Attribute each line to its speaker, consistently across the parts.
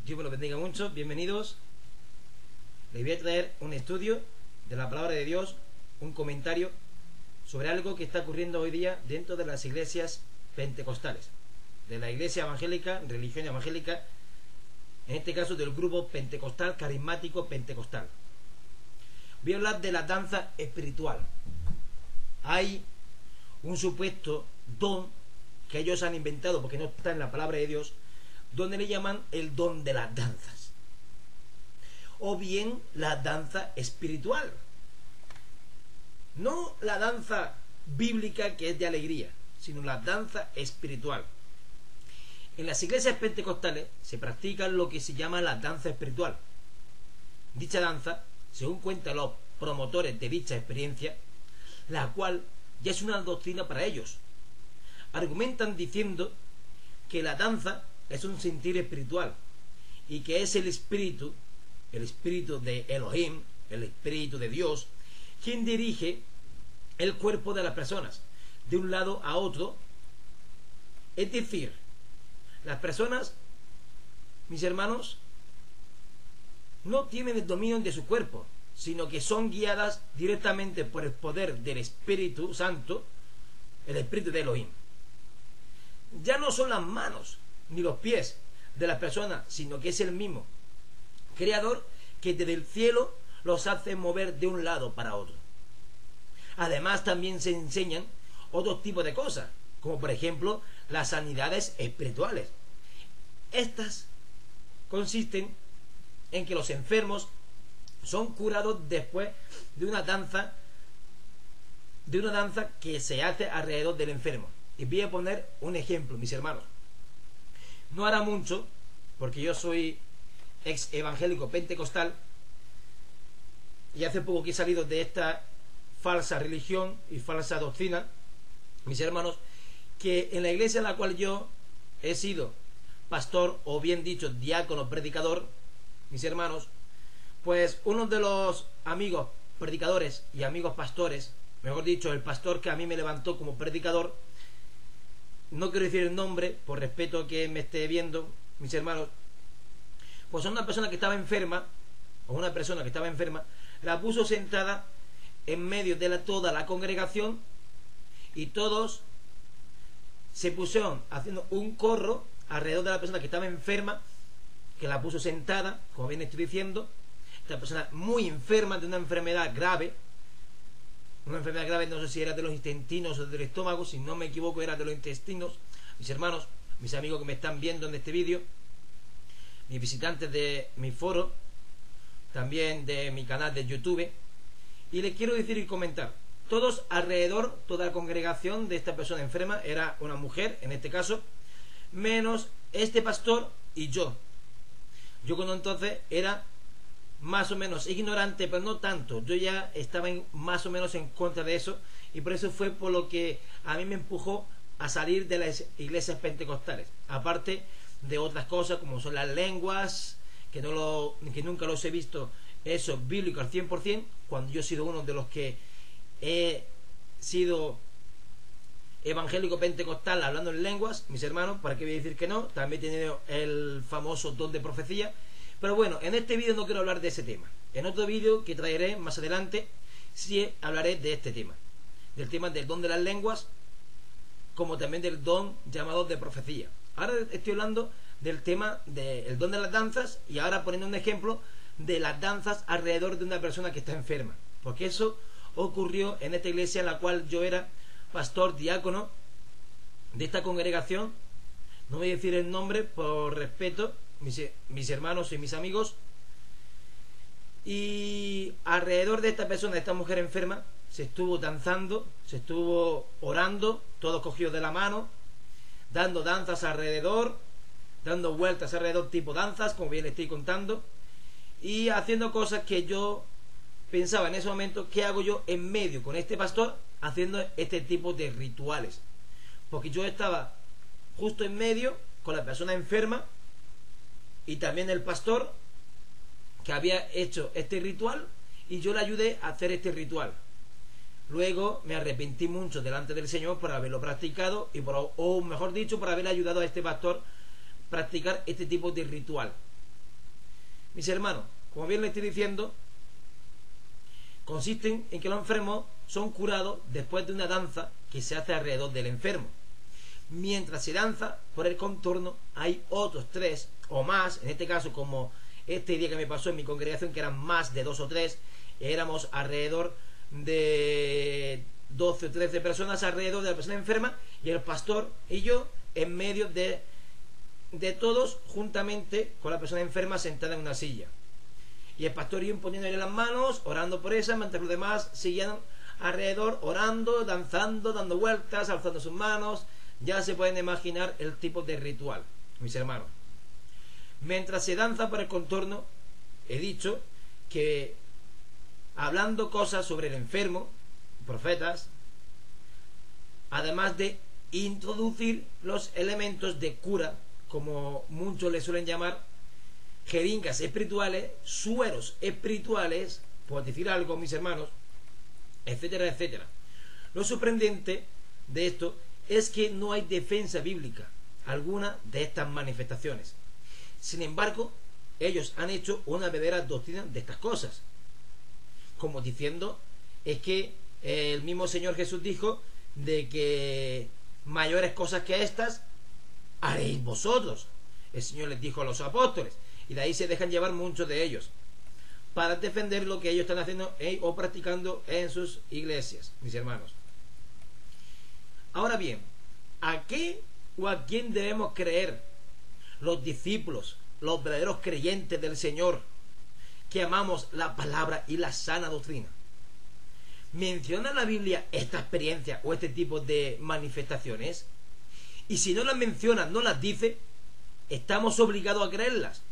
Speaker 1: Dios me lo bendiga mucho, bienvenidos. Les voy a traer un estudio de la palabra de Dios, un comentario sobre algo que está ocurriendo hoy día dentro de las iglesias pentecostales, de la iglesia evangélica, religión evangélica, en este caso del grupo pentecostal, carismático pentecostal. Voy a hablar de la danza espiritual. Hay un supuesto don que ellos han inventado, porque no está en la palabra de Dios, donde le llaman el don de las danzas, o bien la danza espiritual, no la danza bíblica que es de alegría, sino la danza espiritual. En las iglesias pentecostales se practica lo que se llama la danza espiritual. Dicha danza, según cuentan los promotores de dicha experiencia, la cual ya es una doctrina para ellos, argumentan diciendo que la danza es un sentir espiritual y que es el espíritu de Elohim, el espíritu de Dios, quien dirige el cuerpo de las personas de un lado a otro. Es decir, las personas, mis hermanos, no tienen el dominio de su cuerpo, sino que son guiadas directamente por el poder del Espíritu Santo, el espíritu de Elohim. Ya no son las manos ni los pies de las personas, sino que es el mismo Creador que desde el cielo los hace mover de un lado para otro. Además, también se enseñan otros tipos de cosas, como por ejemplo las sanidades espirituales. Estas consisten en que los enfermos son curados después de una danza que se hace alrededor del enfermo. Y voy a poner un ejemplo, mis hermanos. No hará mucho, porque yo soy ex evangélico pentecostal y hace poco que he salido de esta falsa religión y falsa doctrina, mis hermanos, que en la iglesia en la cual yo he sido pastor, o bien dicho diácono predicador, mis hermanos, pues uno de los amigos predicadores y amigos pastores, mejor dicho, el pastor que a mí me levantó como predicador, no quiero decir el nombre por respeto a que me esté viendo, mis hermanos, pues una persona que estaba enferma, la puso sentada en medio de toda la congregación, y todos se pusieron haciendo un corro alrededor de la persona que estaba enferma, que la puso sentada, como bien estoy diciendo. Esta persona muy enferma, de una enfermedad grave, no sé si era de los intestinos o del estómago, si no me equivoco era de los intestinos. Mis hermanos, mis amigos que me están viendo en este vídeo, mis visitantes de mi foro, también de mi canal de YouTube, y les quiero decir y comentar, todos alrededor, toda la congregación de esta persona enferma, era una mujer en este caso, menos este pastor y yo. Yo cuando entonces era más o menos ignorante, pero no tanto. Yo ya estaba más o menos en contra de eso, y por eso fue por lo que a mí me empujó a salir de las iglesias pentecostales, aparte de otras cosas como son las lenguas, que nunca los he visto eso bíblico al 100%, cuando yo he sido uno de los que he sido evangélico pentecostal hablando en lenguas, mis hermanos. ¿Para qué voy a decir que no? También he tenido el famoso don de profecía. Pero bueno, en este vídeo no quiero hablar de ese tema. En otro vídeo que traeré más adelante sí hablaré de este tema, del tema del don de las lenguas, como también del don llamado de profecía. Ahora estoy hablando del tema del don de las danzas, y ahora poniendo un ejemplo de las danzas alrededor de una persona que está enferma, porque eso ocurrió en esta iglesia en la cual yo era pastor diácono de esta congregación. No voy a decir el nombre por respeto, mis hermanos y mis amigos. Y alrededor de esta persona, de esta mujer enferma, se estuvo danzando, se estuvo orando, todos cogidos de la mano, dando danzas alrededor, dando vueltas alrededor, tipo danzas, como bien estoy contando, y haciendo cosas que yo pensaba en ese momento, ¿qué hago yo en medio con este pastor haciendo este tipo de rituales? Porque yo estaba justo en medio con la persona enferma y también el pastor que había hecho este ritual, y yo le ayudé a hacer este ritual. Luego me arrepentí mucho delante del Señor por haberlo practicado, o mejor dicho, por haber ayudado a este pastor a practicar este tipo de ritual. mis hermanos, como bien le estoy diciendo, consisten en que los enfermos son curados después de una danza que se hace alrededor del enfermo. Mientras se danza por el contorno, hay otros 3 o más, en este caso, como este día que me pasó en mi congregación, que eran más de 2 o 3, éramos alrededor de 12 o 13 personas alrededor de la persona enferma, y el pastor y yo en medio de todos, juntamente con la persona enferma sentada en una silla, y el pastor y yo poniéndole las manos, orando por esa, mientras los demás seguían alrededor orando, danzando, dando vueltas, alzando sus manos. Ya se pueden imaginar el tipo de ritual, mis hermanos. Mientras se danza por el contorno, he dicho que hablando cosas sobre el enfermo, profetas, además de introducir los elementos de cura, como muchos le suelen llamar, jeringas espirituales, sueros espirituales, por decir algo, mis hermanos, etcétera, etcétera. Lo sorprendente de esto es que no hay defensa bíblica alguna de estas manifestaciones. Sin embargo, ellos han hecho una verdadera doctrina de estas cosas, como diciendo, es que el mismo Señor Jesús dijo de que mayores cosas que estas haréis vosotros. El Señor les dijo a los apóstoles, y de ahí se dejan llevar muchos de ellos para defender lo que ellos están haciendo o practicando en sus iglesias, mis hermanos. Ahora bien, ¿a qué o a quién debemos creer los discípulos, los verdaderos creyentes del Señor, que amamos la palabra y la sana doctrina? ¿Menciona la Biblia esta experiencia o este tipo de manifestaciones? Y si no las menciona, no las dice, ¿estamos obligados a creerlas?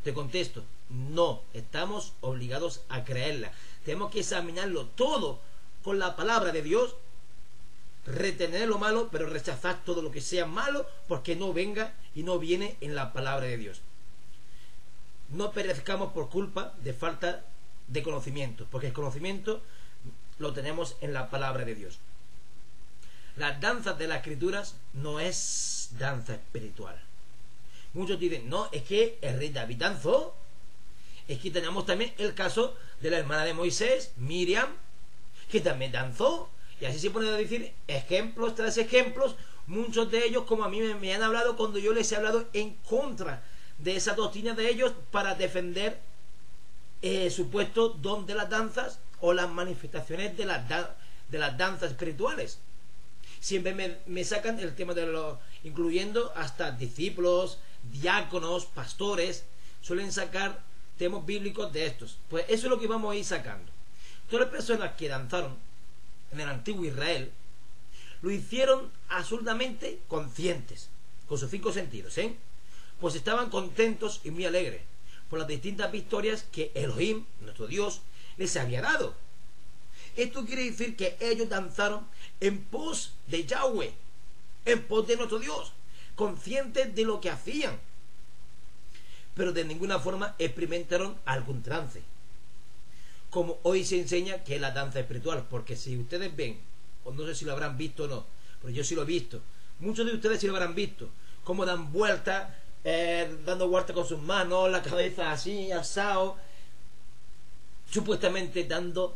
Speaker 1: Te contesto, no estamos obligados a creerlas. Tenemos que examinarlo todo con la palabra de Dios, retener lo malo, pero rechazar todo lo que sea malo, porque no venga y no viene en la palabra de Dios. No perezcamos por culpa de falta de conocimiento, porque el conocimiento lo tenemos en la palabra de Dios. Las danzas de las escrituras no es danza espiritual. Muchos dicen, no, es que el rey David danzó. Es que tenemos también el caso de la hermana de Moisés, Miriam, que también danzó. Y así se pueden decir ejemplos tras ejemplos, muchos de ellos, como a mí me han hablado cuando yo les he hablado en contra de esa doctrina de ellos, para defender el supuesto don de las danzas o las manifestaciones de las danzas espirituales. Siempre me sacan el tema de los, incluyendo hasta discípulos, diáconos, pastores, suelen sacar temas bíblicos de estos. Pues eso es lo que vamos a ir sacando. Todas las personas que danzaron en el antiguo Israel lo hicieron absolutamente conscientes, con sus 5 sentidos, pues estaban contentos y muy alegres por las distintas victorias que Elohim, nuestro Dios, les había dado. Esto quiere decir que ellos danzaron en pos de Yahweh, en pos de nuestro Dios, conscientes de lo que hacían, pero de ninguna forma experimentaron algún trance, como hoy se enseña que es la danza espiritual. Porque si ustedes ven, o no sé si lo habrán visto o no, pero yo sí lo he visto, muchos de ustedes sí lo habrán visto, cómo dan vueltas, dando vueltas con sus manos, la cabeza así, asado, supuestamente dando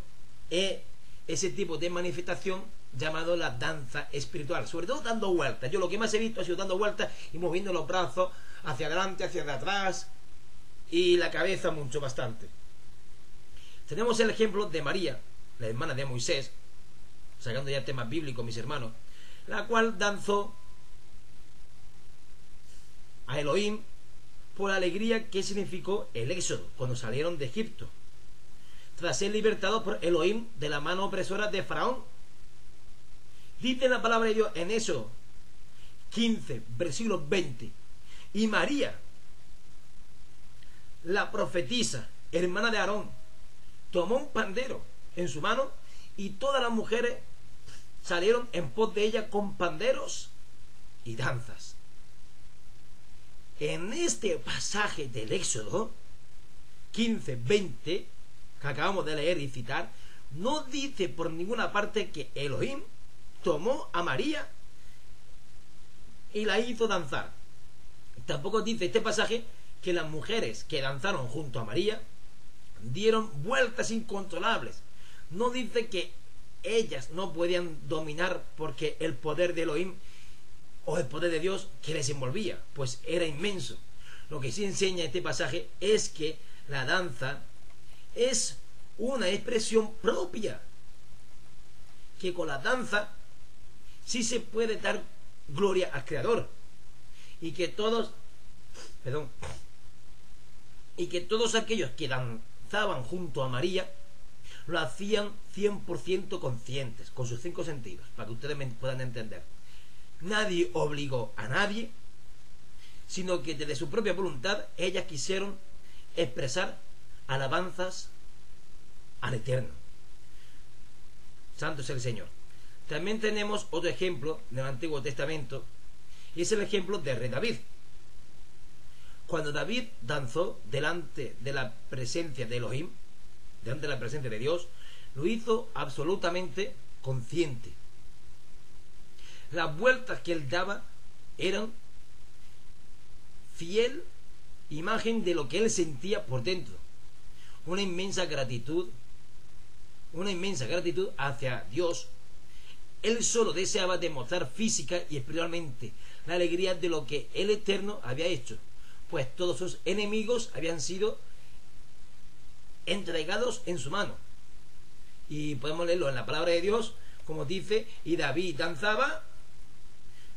Speaker 1: ese tipo de manifestación llamado la danza espiritual, sobre todo dando vueltas. Yo lo que más he visto ha sido dando vueltas y moviendo los brazos hacia adelante, hacia atrás, y la cabeza mucho, bastante. Tenemos el ejemplo de María, la hermana de Moisés, sacando ya temas bíblicos, mis hermanos, la cual danzó a Elohim por la alegría que significó el éxodo cuando salieron de Egipto, tras ser libertados por Elohim de la mano opresora de Faraón. Dice la palabra de Dios en eso 15, versículo 20: y María, la profetisa, hermana de Aarón, tomó un pandero en su mano, y todas las mujeres salieron en pos de ella con panderos y danzas. En este pasaje del Éxodo 15, 20, que acabamos de leer y citar, no dice por ninguna parte que Elohim tomó a María y la hizo danzar. Tampoco dice este pasaje que las mujeres que danzaron junto a María dieron vueltas incontrolables. No dice que ellas no podían dominar porque el poder de Elohim o el poder de Dios que les envolvía, pues era inmenso. Lo que sí enseña este pasaje es que la danza es una expresión propia, que con la danza sí se puede dar gloria al Creador, y que todos aquellos que danzaban junto a María lo hacían 100% conscientes, con sus 5 sentidos, para que ustedes me puedan entender. Nadie obligó a nadie, sino que desde su propia voluntad ellas quisieron expresar alabanzas al Eterno. Santo es el Señor. También tenemos otro ejemplo del Antiguo Testamento, y es el ejemplo de rey David. Cuando David danzó delante de la presencia de Elohim, delante de la presencia de Dios, lo hizo absolutamente consciente. Las vueltas que él daba eran fiel imagen de lo que él sentía por dentro. Una inmensa gratitud hacia Dios. Él solo deseaba demostrar física y espiritualmente la alegría de lo que el Eterno había hecho, pues todos sus enemigos habían sido entregados en su mano. Y podemos leerlo en la palabra de Dios, como dice: y David danzaba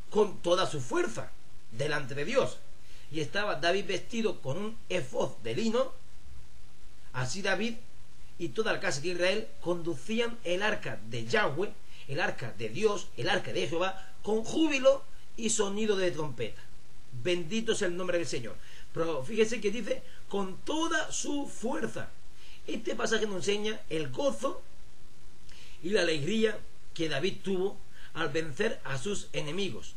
Speaker 1: con toda su fuerza delante de Dios, y estaba David vestido con un efod de lino. Así David y toda la casa de Israel conducían el arca de Yahweh, el arca de Dios, el arca de Jehová, con júbilo y sonido de trompeta. Bendito es el nombre del Señor. Pero fíjese que dice con toda su fuerza. Este pasaje nos enseña el gozo y la alegría que David tuvo al vencer a sus enemigos.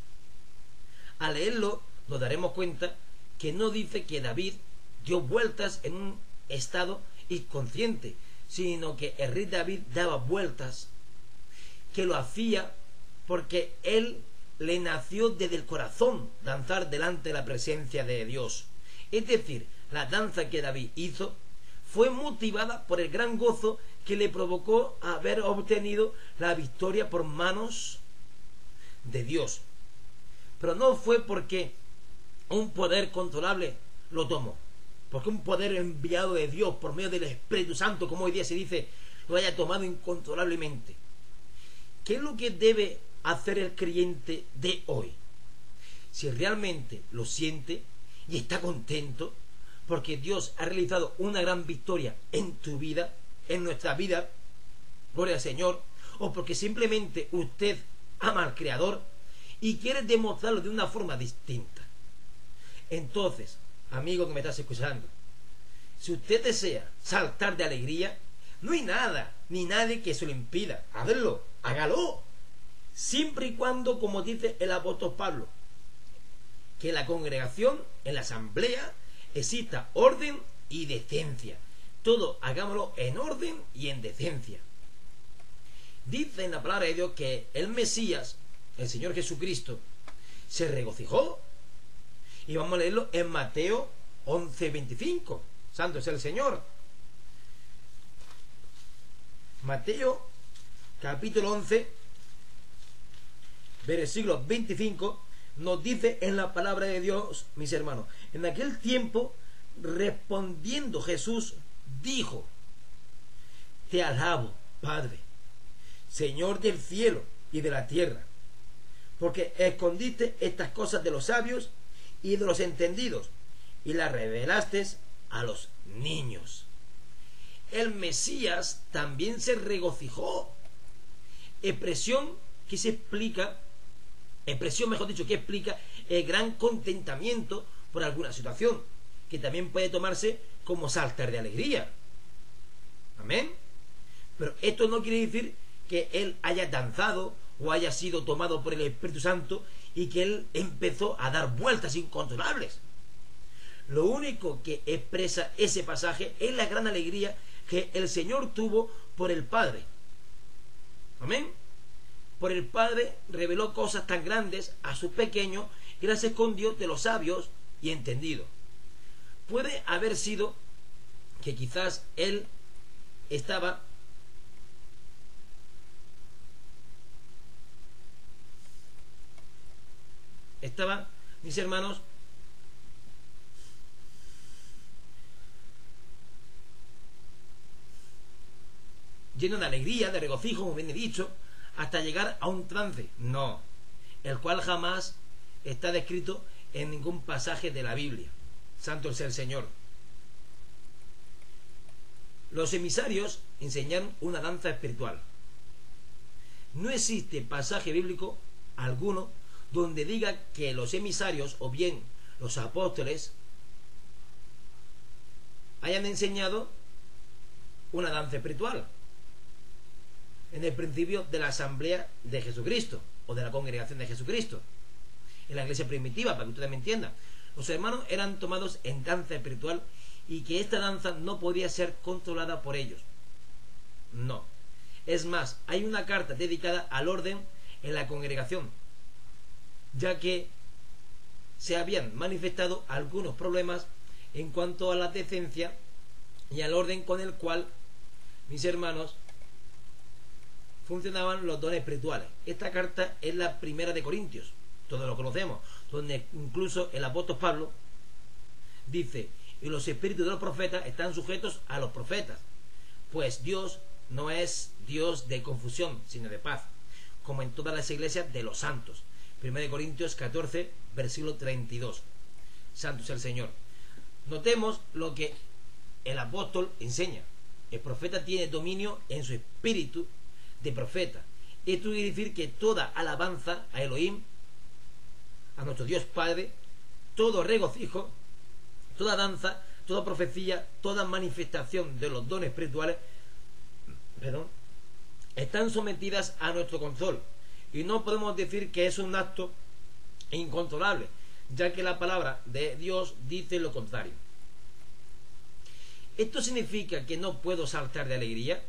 Speaker 1: Al leerlo nos daremos cuenta que no dice que David dio vueltas en un estado inconsciente, sino que el rey David daba vueltas, que lo hacía porque él le nació desde el corazón danzar delante de la presencia de Dios. Es decir, la danza que David hizo fue motivada por el gran gozo que le provocó haber obtenido la victoria por manos de Dios. Pero no fue porque un poder controlable lo tomó, porque un poder enviado de Dios por medio del Espíritu Santo, como hoy día se dice, lo haya tomado incontrolablemente. ¿Qué es lo que debe hacer el creyente de hoy? Si realmente lo siente y está contento porque Dios ha realizado una gran victoria en tu vida, en nuestra vida, gloria al Señor, o porque simplemente usted ama al Creador y quiere demostrarlo de una forma distinta. Entonces, amigo que me estás escuchando, si usted desea saltar de alegría, no hay nada ni nadie que se lo impida. Hágalo, hágalo, siempre y cuando, como dice el apóstol Pablo, que en la congregación, en la asamblea, exista orden y decencia. Todo hagámoslo en orden y en decencia. Dice en la palabra de Dios que el Mesías, el Señor Jesucristo, se regocijó. Y vamos a leerlo en Mateo 11:25. Santo es el Señor. Mateo capítulo 11, versículo 25, nos dice en la palabra de Dios, mis hermanos: en aquel tiempo, respondiendo Jesús, dijo: te alabo, Padre, Señor del cielo y de la tierra, porque escondiste estas cosas de los sabios y de los entendidos, y las revelaste a los niños. El Mesías también se regocijó. Expresión mejor dicho, que explica el gran contentamiento por alguna situación, que también puede tomarse como saltar de alegría. Amén. Pero esto no quiere decir que él haya danzado o haya sido tomado por el Espíritu Santo y que él empezó a dar vueltas incontrolables. Lo único que expresa ese pasaje es la gran alegría que el Señor tuvo por el Padre. Amén. Por el Padre reveló cosas tan grandes a sus pequeños y las escondió de los sabios y entendidos. Puede haber sido que quizás él estaba mis hermanos, lleno de alegría, de regocijo, como bien he dicho, hasta llegar a un trance. No, el cual jamás está descrito en ningún pasaje de la Biblia. Santo sea el Señor. Los emisarios enseñaron una danza espiritual. No existe pasaje bíblico alguno donde diga que los emisarios o bien los apóstoles hayan enseñado una danza espiritual en el principio de la asamblea de Jesucristo o de la congregación de Jesucristo, en la iglesia primitiva, para que ustedes me entiendan. Los hermanos eran tomados en danza espiritual y que esta danza no podía ser controlada por ellos. No. Es más, hay una carta dedicada al orden en la congregación, ya que se habían manifestado algunos problemas en cuanto a la decencia y al orden con el cual, mis hermanos, funcionaban los dones espirituales. Esta carta es la primera de Corintios, todos lo conocemos, donde incluso el apóstol Pablo dice: y los espíritus de los profetas están sujetos a los profetas, pues Dios no es Dios de confusión, sino de paz, como en todas las iglesias de los santos. 1 Corintios 14, versículo 32. Santo sea el Señor. Notemos lo que el apóstol enseña. El profeta tiene dominio en su espíritu de profeta. Esto quiere decir que toda alabanza a Elohim, a nuestro Dios Padre, todo regocijo, toda danza, toda profecía, toda manifestación de los dones espirituales, están sometidas a nuestro control. Y no podemos decir que es un acto incontrolable, ya que la palabra de Dios dice lo contrario. ¿Esto significa que no puedo saltar de alegría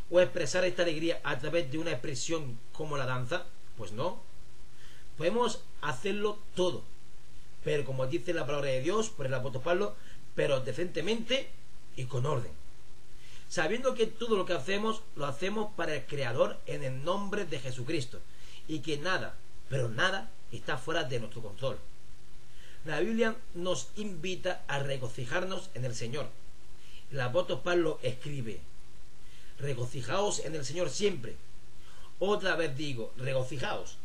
Speaker 1: o expresar esta alegría a través de una expresión como la danza? Pues no. Podemos hacerlo todo, pero como dice la palabra de Dios por el apóstol Pablo, pero decentemente y con orden, sabiendo que todo lo que hacemos lo hacemos para el Creador en el nombre de Jesucristo, y que nada, pero nada, está fuera de nuestro control. La Biblia nos invita a regocijarnos en el Señor. El apóstol Pablo escribe: regocijaos en el Señor siempre. Otra vez digo, regocijaos.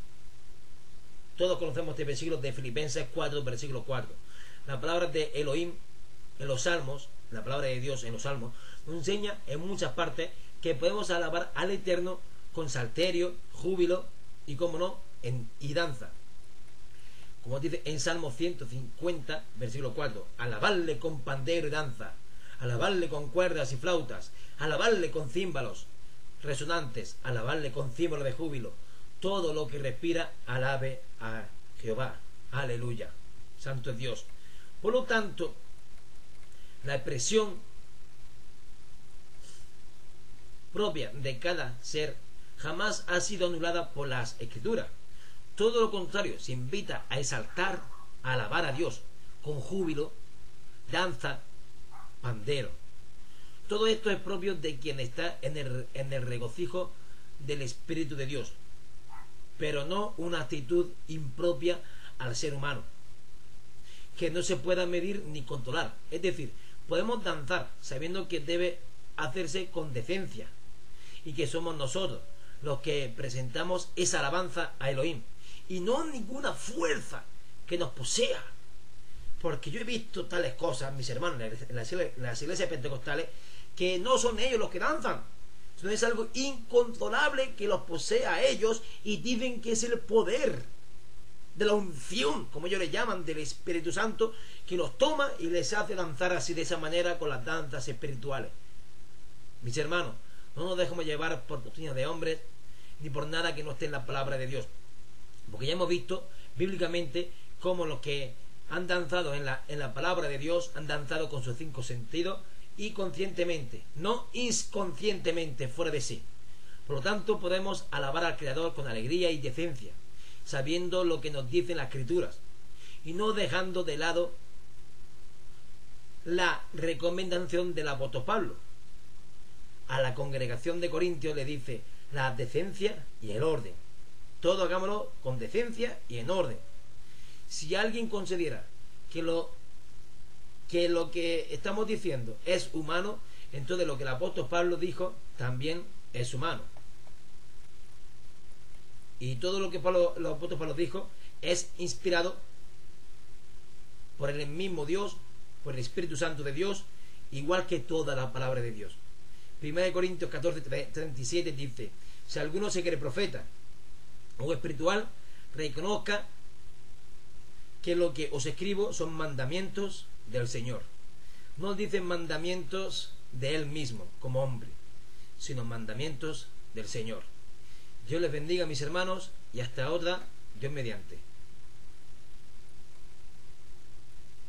Speaker 1: Todos conocemos este versículo de Filipenses 4, versículo 4. La palabra de Elohim en los Salmos, la palabra de Dios en los Salmos, nos enseña en muchas partes que podemos alabar al Eterno con salterio, júbilo y, como no, y danza. Como dice en Salmo 150, versículo 4: alabarle con pandero y danza, alabarle con cuerdas y flautas, alabarle con címbalos resonantes, alabarle con címbalo de júbilo. Todo lo que respira, alabe a Jehová. Aleluya. Santo es Dios. Por lo tanto, la expresión propia de cada ser jamás ha sido anulada por las Escrituras. Todo lo contrario, se invita a exaltar, a alabar a Dios con júbilo, danza, pandero. Todo esto es propio de quien está en el regocijo del Espíritu de Dios, pero no una actitud impropia al ser humano, que no se pueda medir ni controlar. Es decir, podemos danzar sabiendo que debe hacerse con decencia y que somos nosotros los que presentamos esa alabanza a Elohim, y no ninguna fuerza que nos posea. Porque yo he visto tales cosas, mis hermanos, en las iglesias pentecostales, que no son ellos los que danzan, sino es algo incontrolable que los posea a ellos, y dicen que es el poder de la unción, como ellos le llaman, del Espíritu Santo, que los toma y les hace danzar así, de esa manera, con las danzas espirituales. Mis hermanos, no nos dejemos llevar por doctrinas de hombres, ni por nada que no esté en la palabra de Dios, porque ya hemos visto bíblicamente cómo los que han danzado en la palabra de Dios han danzado con sus 5 sentidos y conscientemente, no inconscientemente, fuera de sí. Por lo tanto, podemos alabar al Creador con alegría y decencia, sabiendo lo que nos dicen las Escrituras, y no dejando de lado la recomendación del apóstol Pablo. A la congregación de Corintios le dice la decencia y el orden. Todo hagámoslo con decencia y en orden. Si alguien considera que lo que estamos diciendo es humano, entonces lo que el apóstol Pablo dijo también es humano. Y todo lo que el apóstol Pablo dijo es inspirado por el mismo Dios, por el Espíritu Santo de Dios, igual que toda la palabra de Dios. 1 Corintios 14:37 dice: si alguno se cree profeta o espiritual, reconozca que lo que os escribo son mandamientos del Señor. No dicen mandamientos de Él mismo como hombre, sino mandamientos del Señor. Dios les bendiga, mis hermanos, y hasta otra, Dios mediante.